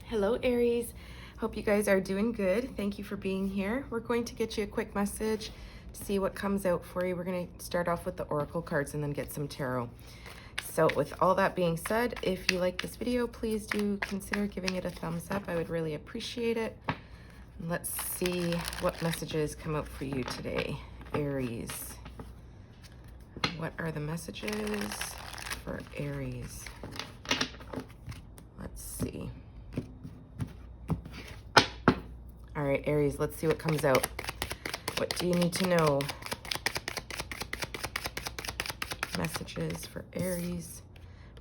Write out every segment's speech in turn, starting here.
Hello, Aries. Hope you guys are doing good. Thank you for being here. We're going to get you a quick message to see what comes out for you. We're going to start off with the oracle cards and then get some tarot. So with all that being said, if you like this video, please do consider giving it a thumbs up. I would really appreciate it. Let's see what messages come out for you today, Aries. What are the messages for Aries? Let's see. All right, Aries, let's see what comes out. What do you need to know? Messages for Aries.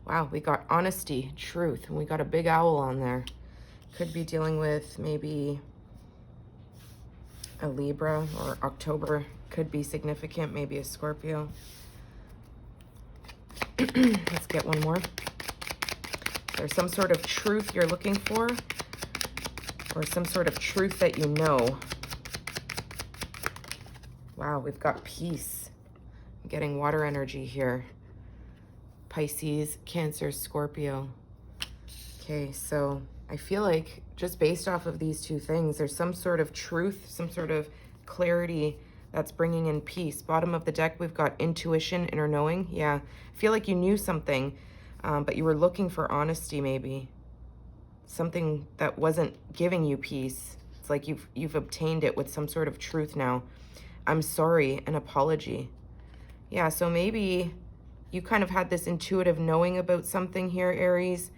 Wow, we got honesty, truth, and we got a big owl on there. Could be dealing with maybe a Libra, or October could be significant, maybe a Scorpio. Let's get one more. There's some sort of truth you're looking for, or some sort of truth that you know. Wow, we've got peace. I'm getting water energy here. Pisces, Cancer, Scorpio. Okay, so I feel like just based off of these two things, there's some sort of truth, some sort of clarity that's bringing in peace. Bottom of the deck, we've got intuition, inner knowing. Yeah, I feel like you knew something, but you were looking for honesty maybe. Something that wasn't giving you peace. It's like you've obtained it with some sort of truth now. I'm sorry, an apology. Yeah, so maybe you kind of had this intuitive knowing about something here, Aries.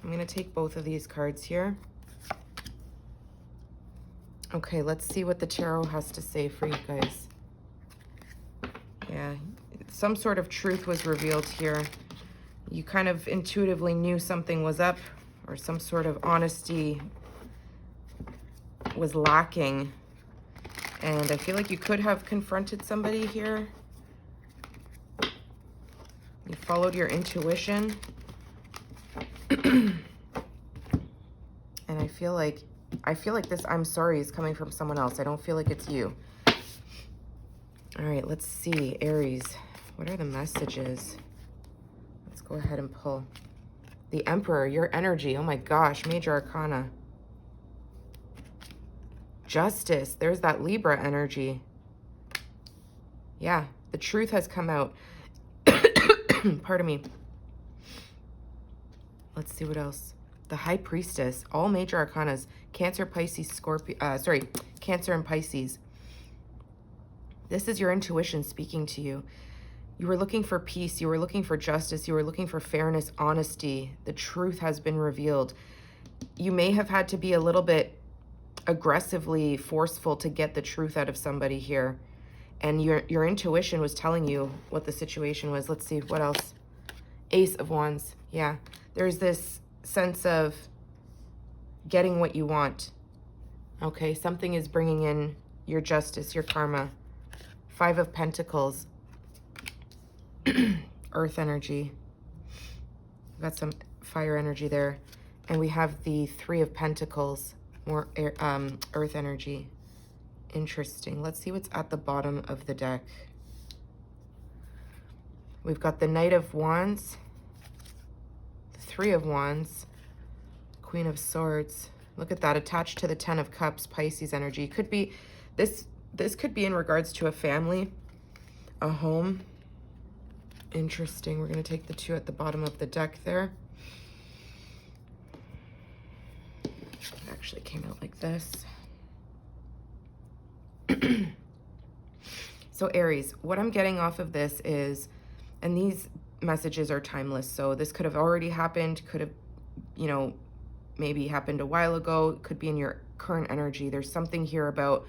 I'm going to take both of these cards here. Okay, let's see what the tarot has to say for you guys. Yeah, some sort of truth was revealed here. You kind of intuitively knew something was up, or some sort of honesty was lacking. And I feel like you could have confronted somebody here. You followed your intuition. And I feel like this I'm sorry is coming from someone else. I don't feel like it's you. All right, let's see, Aries. What are the messages? Let's go ahead and pull. The Emperor, your energy. Oh my gosh, Major Arcana. Justice. There's that Libra energy. Yeah, the truth has come out. Pardon me. Let's see what else. The High Priestess. All Major Arcanas. Cancer, Pisces, Scorpio. Cancer and Pisces. This is your intuition speaking to you. You were looking for peace. You were looking for justice. You were looking for fairness, honesty. The truth has been revealed. You may have had to be a little bit aggressively forceful to get the truth out of somebody here. And your intuition was telling you what the situation was. Let's see, what else? Ace of Wands. Yeah, there's this sense of getting what you want. Okay, something is bringing in your justice, your karma. Five of Pentacles. Earth energy. We've got some fire energy there. And we have the Three of Pentacles, more earth energy. Interesting. Let's see what's at the bottom of the deck. We've got the Knight of Wands, the Three of Wands, Queen of Swords. Look at that, attached to the Ten of Cups, Pisces energy. Could be, this could be in regards to a family, a home. Interesting. We're going to take the two at the bottom of the deck there. It actually came out like this. So Aries, what I'm getting off of this is, and these messages are timeless, so this could have already happened, could have, you know, maybe happened a while ago, could be in your current energy. There's something here about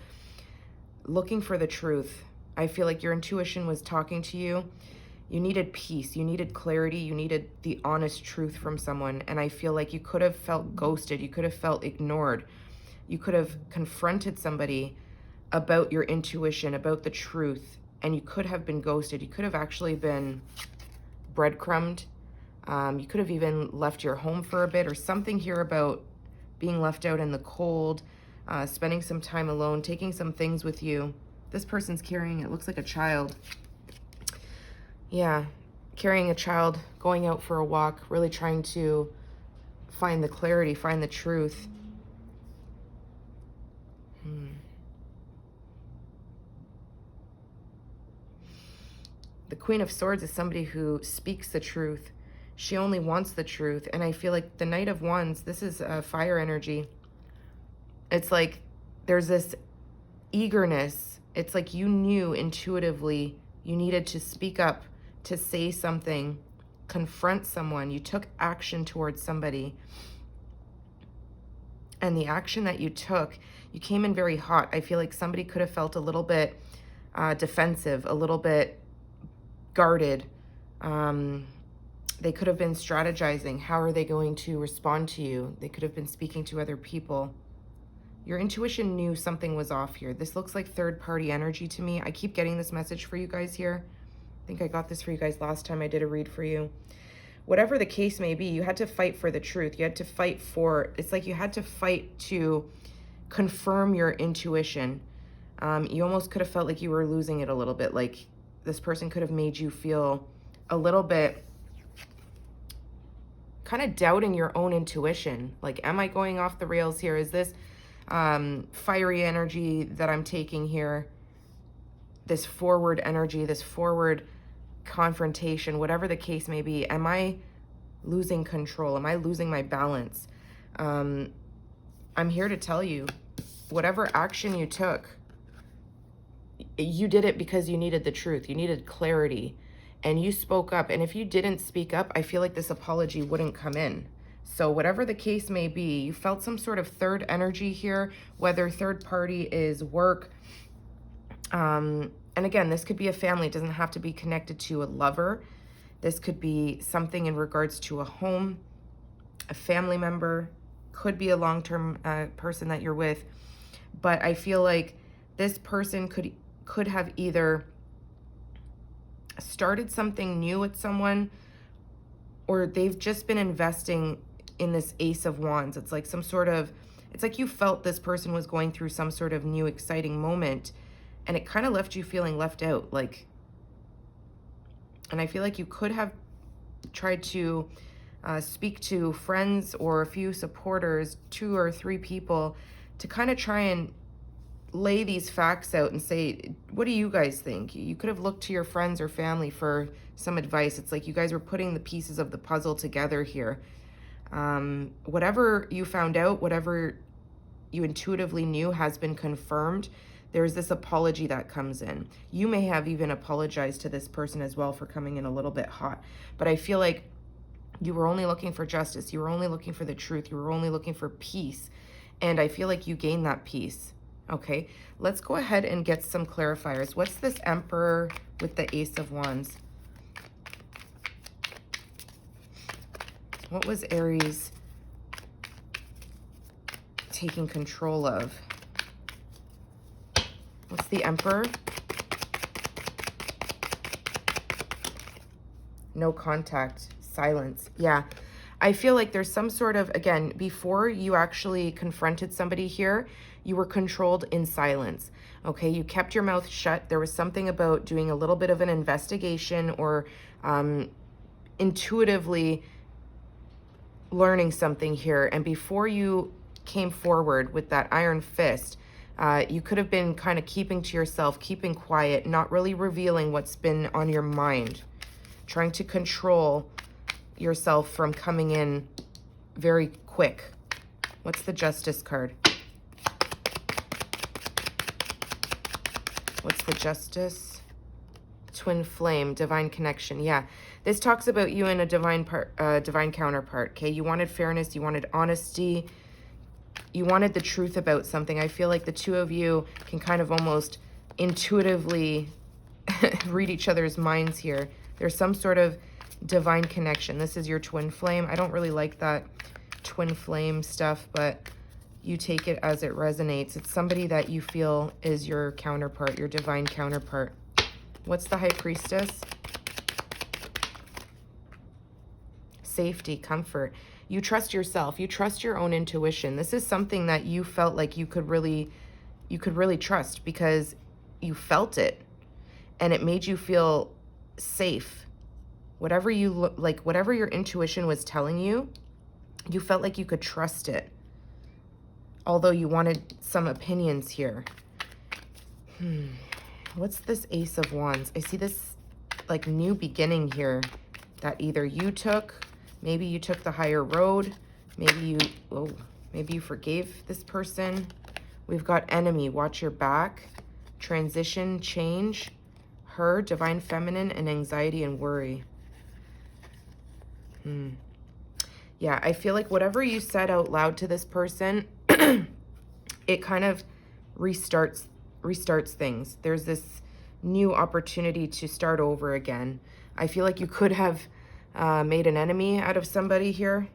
looking for the truth. I feel like your intuition was talking to you. You needed peace, you needed clarity, you needed the honest truth from someone. And I feel like you could have felt ghosted, you could have felt ignored. You could have confronted somebody about your intuition, about the truth, and you could have been ghosted. You could have actually been breadcrumbed. You could have even left your home for a bit, or something here about being left out in the cold, spending some time alone, taking some things with you. This person's carrying, it looks like a child. Yeah, carrying a child, going out for a walk, really trying to find the clarity, find the truth. The Queen of Swords is somebody who speaks the truth. She only wants the truth. And I feel like the Knight of Wands, this is fire energy. It's like there's this eagerness. It's like you knew intuitively you needed to speak up, to say something, confront someone. You took action towards somebody. And the action that you took, you came in very hot. I feel like somebody could have felt a little bit defensive, a little bit guarded. They could have been strategizing. How are they going to respond to you? They could have been speaking to other people. Your intuition knew something was off here. This looks like third-party energy to me. I keep getting this message for you guys here. I think I got this for you guys last time I did a read for you. Whatever the case may be, you had to fight for the truth. You had to fight for, it's like you had to fight to confirm your intuition. You almost could have felt like you were losing it a little bit. Like this person could have made you feel a little bit kind of doubting your own intuition. Like, am I going off the rails here? Is this fiery energy that I'm taking here, this forward energy, this forward confrontation, whatever the case may be, am I losing control? Am I losing my balance? I'm here to tell you, whatever action you took, you did it because you needed the truth. You needed clarity. And you spoke up. And if you didn't speak up, I feel like this apology wouldn't come in. So whatever the case may be, you felt some sort of third energy here, whether third party is work. And again, this could be a family. It doesn't have to be connected to a lover. This could be something in regards to a home, a family member, could be a long-term person that you're with. But I feel like this person could have either started something new with someone, or they've just been investing in this Ace of Wands. It's like some sort of, it's like you felt this person was going through some sort of new exciting moment, and it kind of left you feeling left out. Like, and I feel like you could have tried to speak to friends or a few supporters, 2 or 3 people, to kind of try and lay these facts out and say, what do you guys think? You could have looked to your friends or family for some advice. It's like you guys were putting the pieces of the puzzle together here. Whatever you found out, whatever you intuitively knew has been confirmed. There's this apology that comes in. You may have even apologized to this person as well for coming in a little bit hot. But I feel like you were only looking for justice. You were only looking for the truth. You were only looking for peace. And I feel like you gained that peace. Okay, let's go ahead and get some clarifiers. What's this Emperor with the Ace of Wands? What was Aries taking control of? What's the Emperor? No contact, silence. Yeah, I feel like there's some sort of, again, before you actually confronted somebody here, you were controlled in silence. Okay, you kept your mouth shut. There was something about doing a little bit of an investigation or intuitively learning something here. And before you came forward with that iron fist, you could have been kind of keeping to yourself, keeping quiet, not really revealing what's been on your mind, trying to control yourself from coming in very quick. What's the Justice card? What's the Justice? Twin flame, divine connection. Yeah, this talks about you and a divine counterpart. Okay, you wanted fairness, you wanted honesty, you wanted the truth about something. I feel like the two of you can kind of almost intuitively read each other's minds here. There's some sort of divine connection. This is your twin flame. I don't really like that twin flame stuff, but you take it as it resonates. It's somebody that you feel is your counterpart, your divine counterpart. What's the High Priestess? Safety, comfort. You trust yourself. You trust your own intuition. This is something that you felt like you could really trust because you felt it and it made you feel safe. Whatever you like, whatever your intuition was telling you, You felt like you could trust it, although you wanted some opinions here. What's this Ace of Wands? I see this like new beginning here that either you took, maybe you took the higher road, maybe you forgave this person. We've got enemy, watch your back, transition, change, her, divine feminine, and anxiety and worry. Yeah, I feel like whatever you said out loud to this person, it kind of restarts things. There's this new opportunity to start over again. I feel like you could have made an enemy out of somebody here,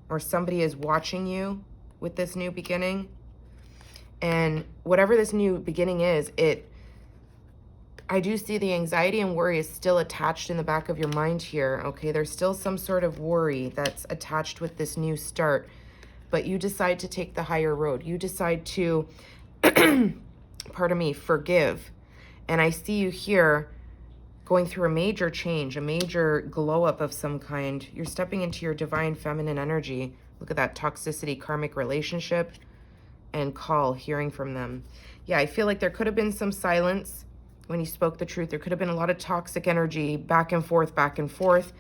or somebody is watching you with this new beginning. And whatever this new beginning is, I do see the anxiety and worry is still attached in the back of your mind here, okay? There's still some sort of worry that's attached with this new start, but you decide to take the higher road. You decide to, pardon me, forgive. And I see you here going through a major change, a major glow up of some kind. You're stepping into your divine feminine energy. Look at that toxicity, karmic relationship, and call, hearing from them. Yeah, I feel like there could have been some silence when you spoke the truth. There could have been a lot of toxic energy, back and forth, back and forth.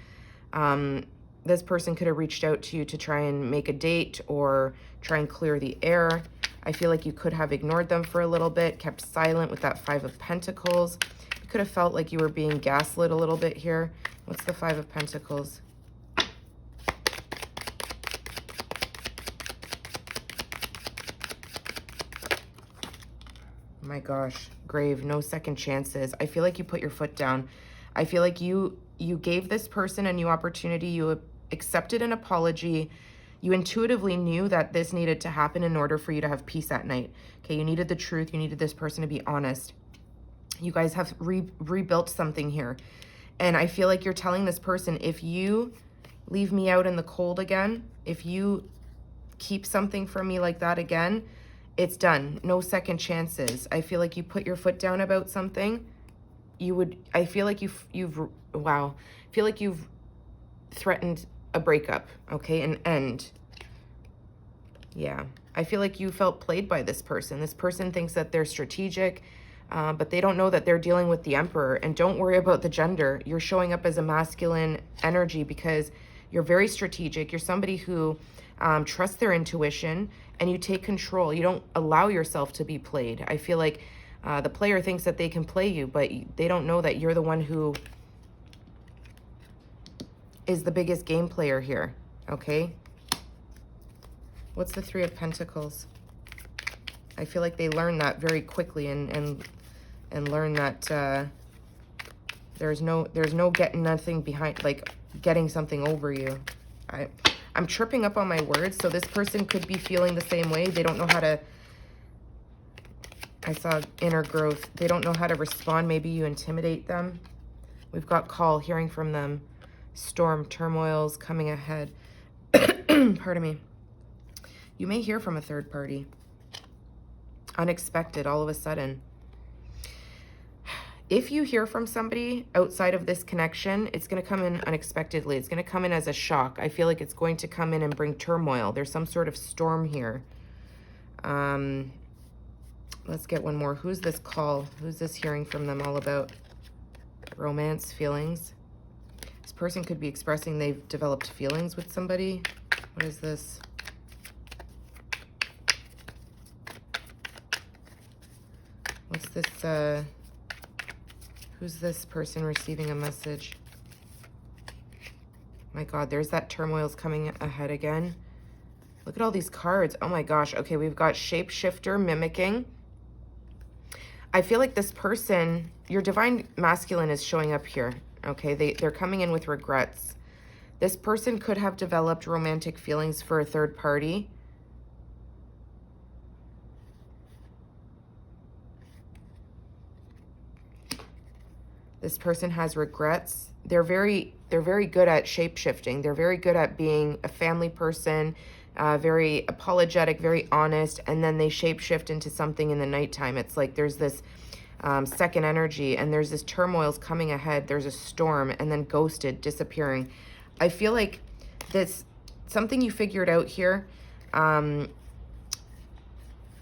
This person could have reached out to you to try and make a date or try and clear the air. I feel like you could have ignored them for a little bit, kept silent with that Five of Pentacles. You could have felt like you were being gaslit a little bit here. What's the Five of Pentacles? My gosh, Grave, no second chances. I feel like you put your foot down. I feel like you gave this person a new opportunity. You accepted an apology. You intuitively knew that this needed to happen in order for you to have peace at night. Okay, you needed the truth. You needed this person to be honest. You guys have rebuilt something here. And I feel like you're telling this person, if you leave me out in the cold again, if you keep something from me like that again, it's done. No second chances. I feel like you put your foot down about something. I feel like I feel like you've threatened a breakup, okay, an end. Yeah, I feel like you felt played by this person. This person thinks that they're strategic, but they don't know that they're dealing with the Emperor. And don't worry about the gender. You're showing up as a masculine energy because you're very strategic. You're somebody who trusts their intuition, and you take control. You don't allow yourself to be played. I feel like the player thinks that they can play you, but they don't know that you're the one who is the biggest game player here, okay? What's the Three of Pentacles? I feel like they learn that very quickly and learn that there's no getting nothing behind, like getting something over you. I'm tripping up on my words, so this person could be feeling the same way. They don't know how to, I saw inner growth. They don't know how to respond. Maybe you intimidate them. We've got call, hearing from them. Storm, turmoils coming ahead. Pardon me. You may hear from a third party. Unexpected, all of a sudden. If you hear from somebody outside of this connection, it's going to come in unexpectedly. It's going to come in as a shock. I feel like it's going to come in and bring turmoil. There's some sort of storm here. Let's get one more. Who's this call? Who's this hearing from them all about? Romance, feelings. This person could be expressing they've developed feelings with somebody. What is this? What's this, who's this person receiving a message? My God, there's that turmoil's coming ahead again. Look at all these cards. Oh my gosh. Okay, we've got shapeshifter, mimicking. I feel like this person, your divine masculine is showing up here. Okay, they're coming in with regrets. This person could have developed romantic feelings for a third party. This person has regrets. They're very good at shape-shifting. They're very good at being a family person, very apologetic, very honest, and then they shape-shift into something in the nighttime. It's like there's this second energy, and there's this turmoil's coming ahead. There's a storm, and then ghosted, disappearing. I feel like this something you figured out here.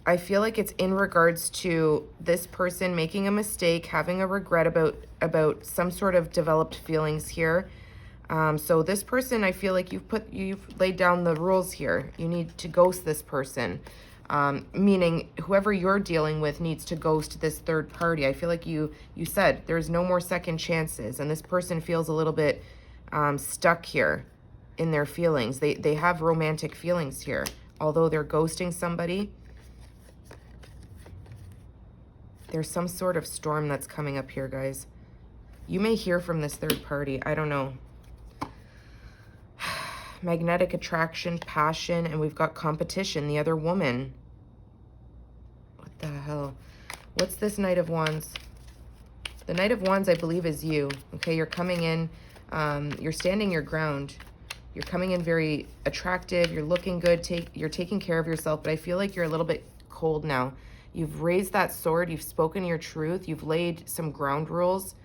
I feel like it's in regards to this person making a mistake, having a regret about some sort of developed feelings here. So this person, I feel like you've laid down the rules here. You need to ghost this person, meaning whoever you're dealing with needs to ghost this third party. I feel like you said there's no more second chances, and this person feels a little bit stuck here in their feelings. They have romantic feelings here, although they're ghosting somebody. There's some sort of storm that's coming up here, guys. You may hear from this third party. I don't know. Magnetic attraction, passion, and we've got competition, the other woman. What the hell? What's this Knight of Wands? The Knight of Wands, I believe, is you. Okay, you're coming in. You're standing your ground. You're coming in very attractive. You're looking good. You're taking care of yourself, but I feel like you're a little bit cold now. You've raised that sword. You've spoken your truth. You've laid some ground rules,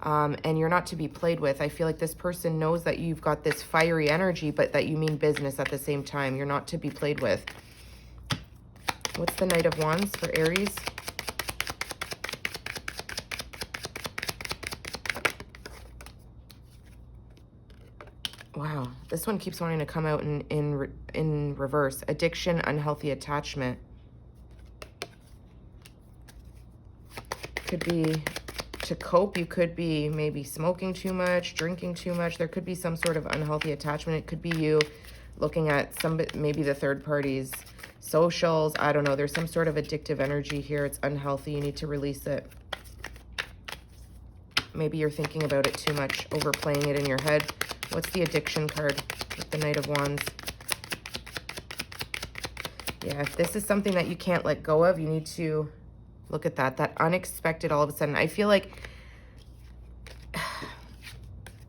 and you're not to be played with. I feel like this person knows that you've got this fiery energy, but that you mean business at the same time. You're not to be played with. What's the Knight of Wands for Aries? Wow, this one keeps wanting to come out in reverse. Addiction, unhealthy attachment. Could be to cope. You could be maybe smoking too much, drinking too much. There could be some sort of unhealthy attachment. It could be you looking at maybe the third party's socials. I don't know. There's some sort of addictive energy here. It's unhealthy. You need to release it. Maybe you're thinking about it too much, overplaying it in your head. What's the addiction card with the Knight of Wands? Yeah, if this is something that you can't let go of, you need to look at that unexpected all of a sudden. I feel like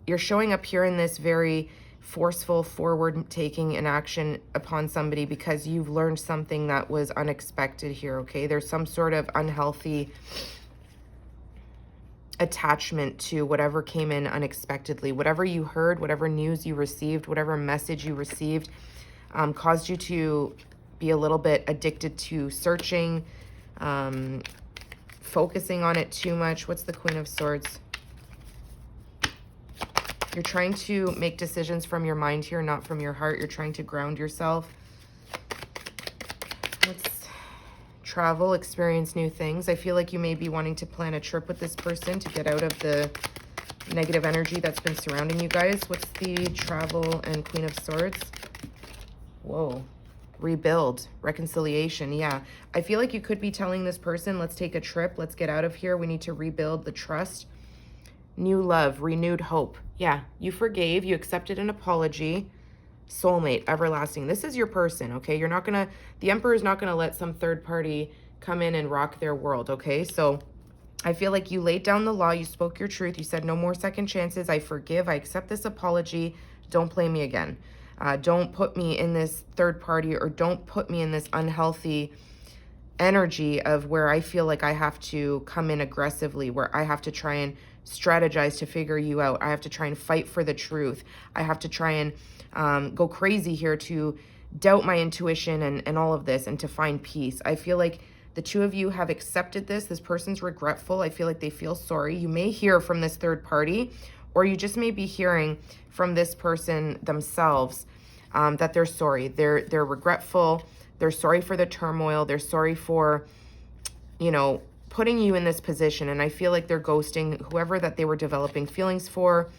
you're showing up here in this very forceful, forward-taking an action upon somebody because you've learned something that was unexpected here, okay? There's some sort of unhealthy attachment to whatever came in unexpectedly. Whatever you heard, whatever news you received, whatever message you received caused you to be a little bit addicted to searching, focusing on it too much. What's the Queen of Swords? You're trying to make decisions from your mind here, not from your heart. You're trying to ground yourself. What's travel, experience new things? I feel like you may be wanting to plan a trip with this person to get out of the negative energy that's been surrounding you guys. What's the travel and Queen of Swords? Whoa. Rebuild, reconciliation. Yeah, I feel like you could be telling this person, let's take a trip, let's get out of here, we need to rebuild the trust. New love, renewed hope. Yeah, you forgave, you accepted an apology. Soulmate, everlasting. This is your person, okay? You're not gonna, the Emperor is not gonna let some third party come in and rock their world, okay? So I feel like you laid down the law, you spoke your truth, you said no more second chances, I forgive, I accept this apology, don't play me again. Don't put me in this third party, or don't put me in this unhealthy energy of where I feel like I have to come in aggressively, where I have to try and strategize to figure you out. I have to try and fight for the truth. I have to try and go crazy here to doubt my intuition and all of this, and to find peace. I feel like the two of you have accepted this. This person's regretful. I feel like they feel sorry. You may hear from this third party, or you just may be hearing from this person themselves that they're sorry. They're regretful. They're sorry for the turmoil. They're sorry for, you know, putting you in this position. And I feel like they're ghosting whoever that they were developing feelings for.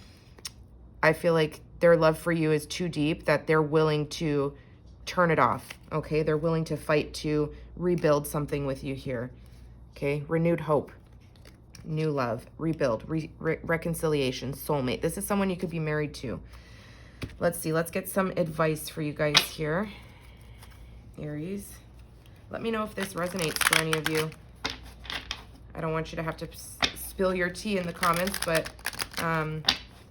I feel like their love for you is too deep that they're willing to turn it off, okay? They're willing to fight to rebuild something with you here, okay? Renewed hope, new love, rebuild, reconciliation, soulmate. This is someone you could be married to. Let's see. Let's get some advice for you guys here. Aries. Let me know if this resonates for any of you. I don't want you to have to spill your tea in the comments, but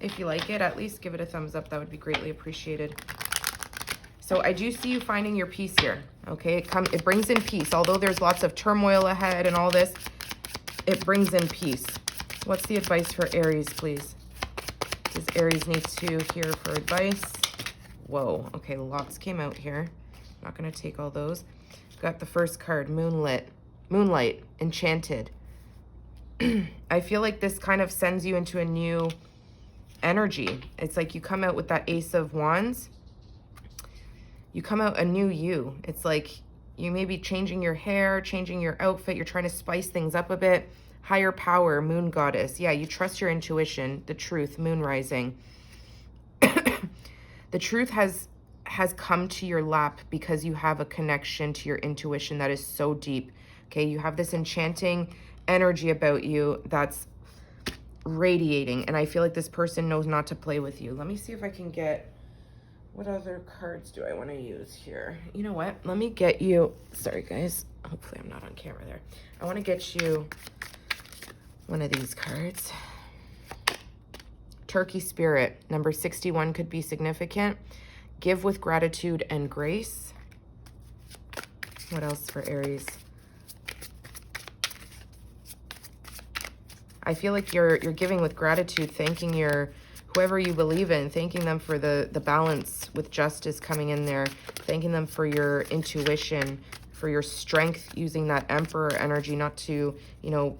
if you like it, at least give it a thumbs up. That would be greatly appreciated. So I do see you finding your peace here, okay? It brings in peace. Although there's lots of turmoil ahead and all this, it brings in peace. What's the advice for Aries, please? Does Aries need to hear for advice? Whoa. Okay, lots came out here. Not going to take all those. Got the first card, Moonlight, Enchanted. I feel like this kind of sends you into a new energy. It's like you come out with that Ace of Wands. You come out a new you. It's like you may be changing your hair, changing your outfit. You're trying to spice things up a bit. Higher power, Moon Goddess. Yeah, you trust your intuition, the truth, Moon Rising. The truth has come to your lap because you have a connection to your intuition that is so deep. Okay, you have this enchanting energy about you that's radiating, and I feel like this person knows not to play with you. Let me see if I can get, what other cards do I want to use here? You know what? Let me get you, sorry guys, hopefully I'm not on camera there. I want to get you one of these cards. Turkey Spirit, number 61 could be significant. Give with gratitude and grace. What else for Aries? I feel like you're giving with gratitude, thanking your whoever you believe in, thanking them for the balance with justice coming in there, thanking them for your intuition, for your strength, using that Emperor energy not to, you know,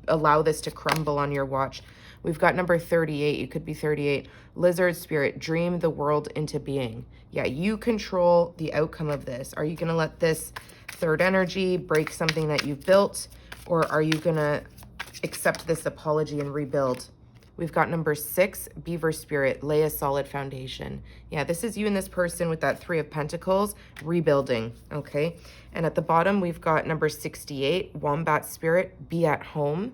allow this to crumble on your watch. We've got number 38. You could be 38. Lizard Spirit, dream the world into being. Yeah, you control the outcome of this. Are you going to let this third energy break something that you've built, or are you going to accept this apology and rebuild? We've got number 6, Beaver Spirit, lay a solid foundation. Yeah, this is you and this person with that 3 of Pentacles, rebuilding, okay? And at the bottom, we've got number 68, Wombat Spirit, be at home.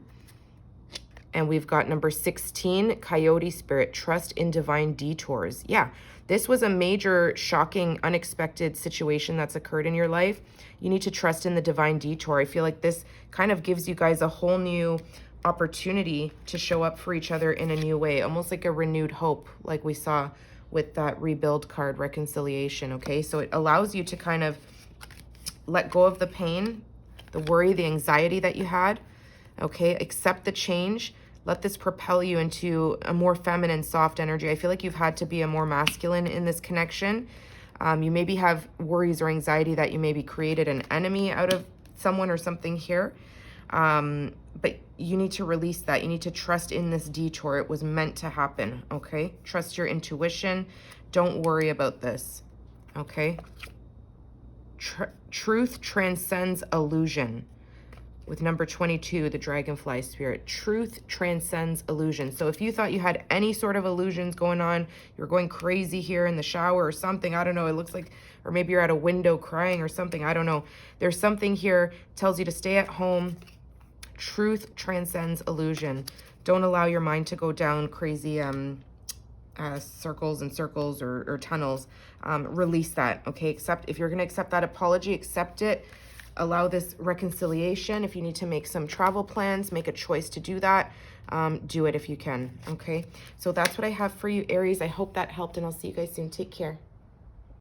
And we've got number 16, Coyote Spirit, trust in divine detours. Yeah, this was a major, shocking, unexpected situation that's occurred in your life. You need to trust in the divine detour. I feel like this kind of gives you guys a whole new opportunity to show up for each other in a new way, almost like a renewed hope, like we saw with that rebuild card, reconciliation, okay? So it allows you to kind of let go of the pain, the worry, the anxiety that you had, okay? Accept the change. Let this propel you into a more feminine, soft energy. I feel like you've had to be a more masculine in this connection. You maybe have worries or anxiety that you maybe created an enemy out of someone or something here. But you need to release that. You need to trust in this detour. It was meant to happen, okay? Trust your intuition. Don't worry about this, okay? Truth transcends illusion. With number 22, the Dragonfly Spirit. Truth transcends illusion. So if you thought you had any sort of illusions going on, you're going crazy here in the shower or something, I don't know, it looks like, or maybe you're at a window crying or something, I don't know. There's something here, tells you to stay at home. Truth transcends illusion. Don't allow your mind to go down crazy circles and circles or tunnels. Release that, okay? If you're gonna accept that apology, accept it. Allow this reconciliation. If you need to make some travel plans, make a choice to do that. Do it if you can, okay? So that's what I have for you, Aries. I hope that helped, and I'll see you guys soon. Take care.